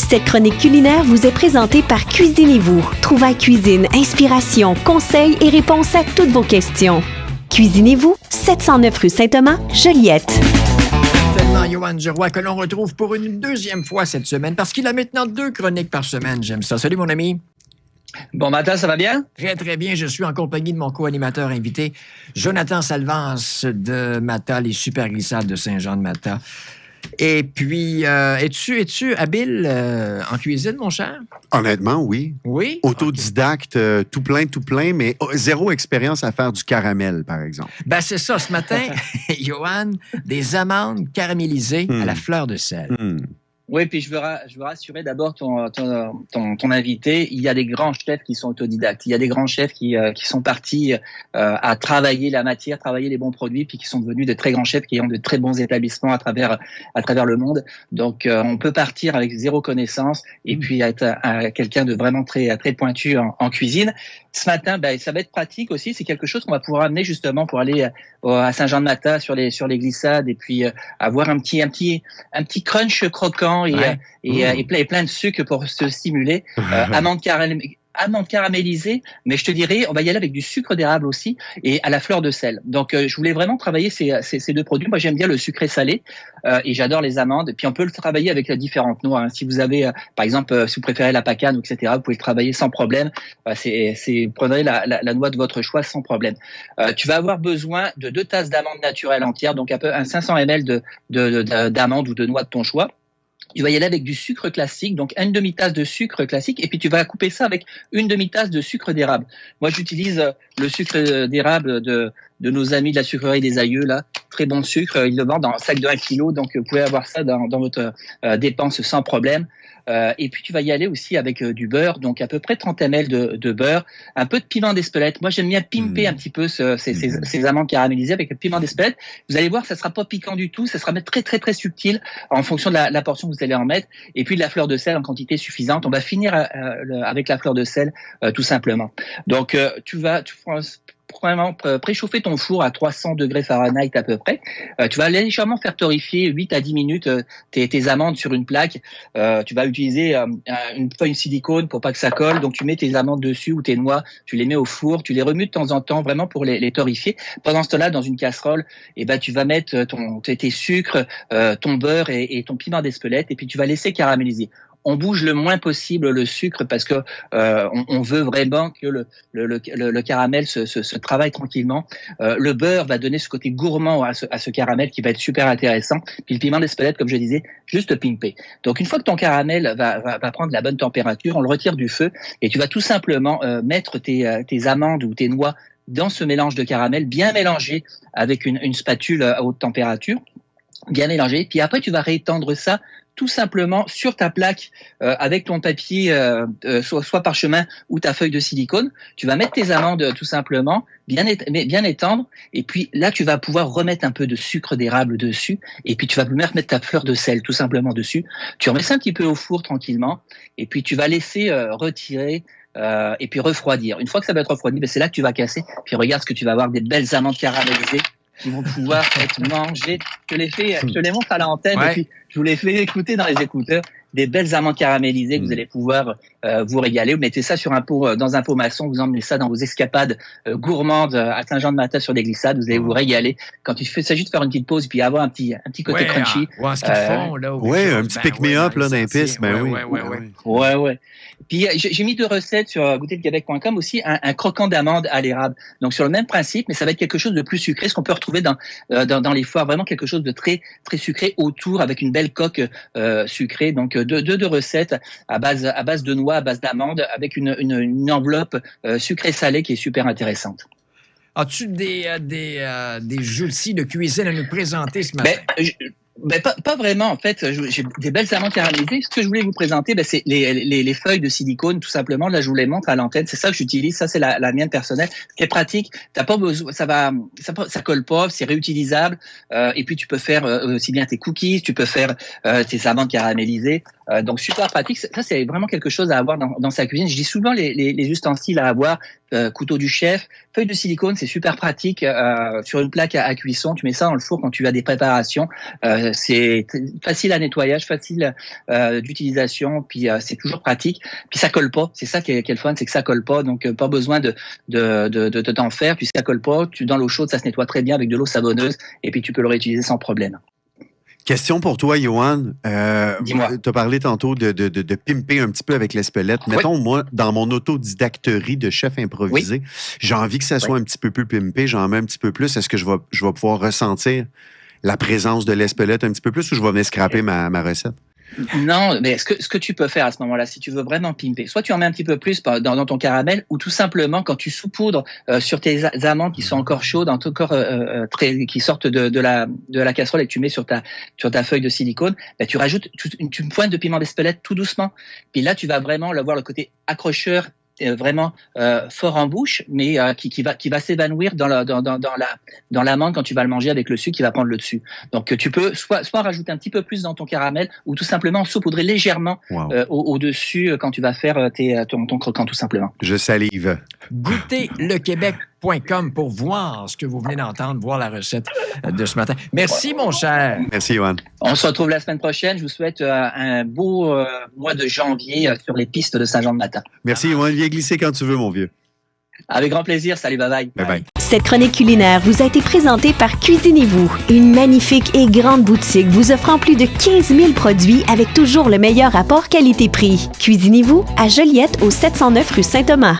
Cette chronique culinaire vous est présentée par Cuisinez-vous. Trouvailles cuisine, inspiration, conseils et réponses à toutes vos questions. Cuisinez-vous, 709 rue Saint-Thomas, Joliette. Tellement Yoann Giroux que l'on retrouve pour une deuxième fois cette semaine parce qu'il a maintenant 2 chroniques par semaine. J'aime ça. Salut mon ami. Bon matin, ça va bien? Très, très bien. Je suis en compagnie de mon co-animateur invité, Jonathan Salvance de Mata, les super glissades de Saint-Jean-de-Mata. Et puis, es-tu habile en cuisine, mon cher? Honnêtement, oui. Oui? Autodidacte, tout plein, mais zéro expérience à faire du caramel, par exemple. Ben, c'est ça. Ce matin, Yoann, des amandes caramélisées à la fleur de sel. Oui, puis je veux rassurer d'abord ton invité. Il y a des grands chefs qui sont autodidactes. Il y a des grands chefs qui sont partis à travailler la matière, travailler les bons produits, puis qui sont devenus de très grands chefs qui ont de très bons établissements à travers le monde. Donc, on peut partir avec zéro connaissance et puis être quelqu'un de vraiment très très pointu en cuisine. Ce matin, ben, ça va être pratique aussi. C'est quelque chose qu'on va pouvoir amener justement pour aller à Saint-Jean-de-Mata sur les glissades et puis avoir un petit crunch croquant et plein de sucre pour se stimuler. Amandes caramélisées, mais je te dirais, on va y aller avec du sucre d'érable aussi et à la fleur de sel. Donc, je voulais vraiment travailler ces deux produits. Moi, j'aime bien le sucré salé et j'adore les amandes. Puis, on peut le travailler avec différentes noix. Hein. Si vous avez, par exemple, si vous préférez la pacane, etc., vous pouvez le travailler sans problème. Prenez la noix de votre choix sans problème. Tu vas avoir besoin de 2 tasses d'amandes naturelles entières, donc un 500 ml d'amandes ou de noix de ton choix. Tu vas y aller avec du sucre classique, donc une demi-tasse de sucre classique, et puis tu vas couper ça avec une demi-tasse de sucre d'érable. Moi, j'utilise le sucre d'érable de nos amis de la sucrerie des Aïeux, là. Très bon sucre. Ils le vendent dans un sac de 1 kg, donc vous pouvez avoir ça dans votre dépense sans problème. Et puis tu vas y aller aussi avec du beurre, donc à peu près 30 ml de beurre, un peu de piment d'Espelette. Moi, j'aime bien pimper un petit peu ces amandes caramélisées avec le piment d'Espelette. Vous allez voir, ça sera pas piquant du tout, ça sera même très très très subtil en fonction de la portion que vous allez en mettre. Et puis de la fleur de sel en quantité suffisante. On va finir avec la fleur de sel tout simplement. Donc tu prends vraiment préchauffer ton four à 300 degrés Fahrenheit à peu près. Tu vas légèrement faire torréfier 8 à 10 minutes tes amandes sur une plaque. Tu vas utiliser une feuille silicone pour pas que ça colle. Donc, tu mets tes amandes dessus ou tes noix, tu les mets au four, tu les remues de temps en temps vraiment pour les torréfier. Pendant ce temps-là, dans une casserole, tu vas mettre tes sucres, ton beurre et ton piment d'Espelette et puis tu vas laisser caraméliser. On bouge le moins possible le sucre parce que on veut vraiment que le caramel se travaille tranquillement. Le beurre va donner ce côté gourmand à ce caramel qui va être super intéressant. Puis le piment d'Espelette, comme je disais, juste pimper. Donc une fois que ton caramel va prendre la bonne température, on le retire du feu et tu vas tout simplement mettre tes amandes ou tes noix dans ce mélange de caramel, bien mélangé avec une spatule à haute température, bien mélangé. Puis après, tu vas réétendre ça tout simplement sur ta plaque avec ton papier, soit parchemin ou ta feuille de silicone. Tu vas mettre tes amandes tout simplement, bien étendre, et puis là tu vas pouvoir remettre un peu de sucre d'érable dessus, et puis tu vas mettre ta fleur de sel tout simplement dessus. Tu remets ça un petit peu au four tranquillement, et puis tu vas laisser retirer. Et puis refroidir. Une fois que ça va être refroidi, c'est là que tu vas casser. Puis regarde ce que tu vas avoir, des belles amandes caramélisées qui vont pouvoir être mangées. Je te les montre à l'antenne et puis je vous les fais écouter dans les écouteurs. Des belles amandes caramélisées que vous allez pouvoir vous régaler. Vous mettez ça sur dans un pot maçon, vous emmenez ça dans vos escapades gourmandes à Saint-Jean-de-Mata sur des glissades, vous allez vous régaler. Quand il s'agit de faire une petite pause et puis avoir un petit côté crunchy. Ce qu'ils font, là. Un petit pick-me-up là, dans les pistes, Ouais. Puis j'ai mis 2 recettes sur goûterlequebec.com aussi, un croquant d'amande à l'érable. Donc sur le même principe, mais ça va être quelque chose de plus sucré, ce qu'on peut retrouver dans les foires, vraiment quelque chose de très très sucré autour avec une belle coque sucrée. Donc deux recettes à base de noix, à base d'amandes, avec une enveloppe sucrée salée qui est super intéressante. As-tu des jeux de cuisine à nous présenter ce matin? Pas vraiment. En fait, j'ai des belles amandes caramélisées. Ce que je voulais vous présenter, c'est les feuilles de silicone, tout simplement. Là, je vous les montre à l'antenne. C'est ça que j'utilise. Ça, c'est la mienne personnelle. C'est pratique. T'as pas besoin, ça colle pas, c'est réutilisable. Et puis, tu peux faire aussi bien tes cookies, tu peux faire tes amandes caramélisées. Donc super pratique. Ça, c'est vraiment quelque chose à avoir dans sa cuisine. Je dis souvent les ustensiles à avoir. Couteau du chef, feuille de silicone, c'est super pratique sur une plaque à cuisson. Tu mets ça dans le four quand tu as des préparations. C'est facile à nettoyage, facile d'utilisation, puis c'est toujours pratique. Puis ça colle pas. C'est ça qui est le fun, c'est que ça colle pas. Donc pas besoin de t'en faire. Puis ça colle pas. Dans l'eau chaude, ça se nettoie très bien avec de l'eau savonneuse. Et puis tu peux le réutiliser sans problème. Question pour toi, Johan. Dis-moi. Tu as parlé tantôt de pimper un petit peu avec l'Espelette. Oui. Mettons, moi, dans mon autodidacterie de chef improvisé, j'ai envie que ça soit un petit peu plus pimpé, j'en mets un petit peu plus. Est-ce que je vais pouvoir ressentir la présence de l'Espelette un petit peu plus ou je vais venir scraper ma recette? Non, mais ce que tu peux faire à ce moment-là, si tu veux vraiment pimper, soit tu en mets un petit peu plus dans ton caramel, ou tout simplement quand tu saupoudres sur tes amandes qui sont encore chaudes, encore qui sortent de la casserole et que tu mets sur ta feuille de silicone, ben, tu rajoutes une pointe de piment d'Espelette tout doucement. Puis là, tu vas vraiment avoir le côté accrocheur vraiment fort en bouche, mais qui va s'évanouir dans l'amande quand tu vas le manger avec le sucre qui va prendre le dessus. Donc tu peux soit rajouter un petit peu plus dans ton caramel ou tout simplement saupoudrer légèrement au-dessus quand tu vas faire ton croquant tout simplement. Je salive. Goûterlequebec.com pour voir ce que vous venez d'entendre, voir la recette de ce matin. Merci, mon cher. Merci, Johan. On se retrouve la semaine prochaine. Je vous souhaite un beau mois de janvier sur les pistes de Saint-Jean-de-Matin. Merci, Johan. Viens glisser quand tu veux, mon vieux. Avec grand plaisir. Salut, bye-bye. Bye-bye. Cette chronique culinaire vous a été présentée par Cuisinez-vous, une magnifique et grande boutique vous offrant plus de 15 000 produits avec toujours le meilleur rapport qualité-prix. Cuisinez-vous à Joliette au 709 rue Saint-Thomas.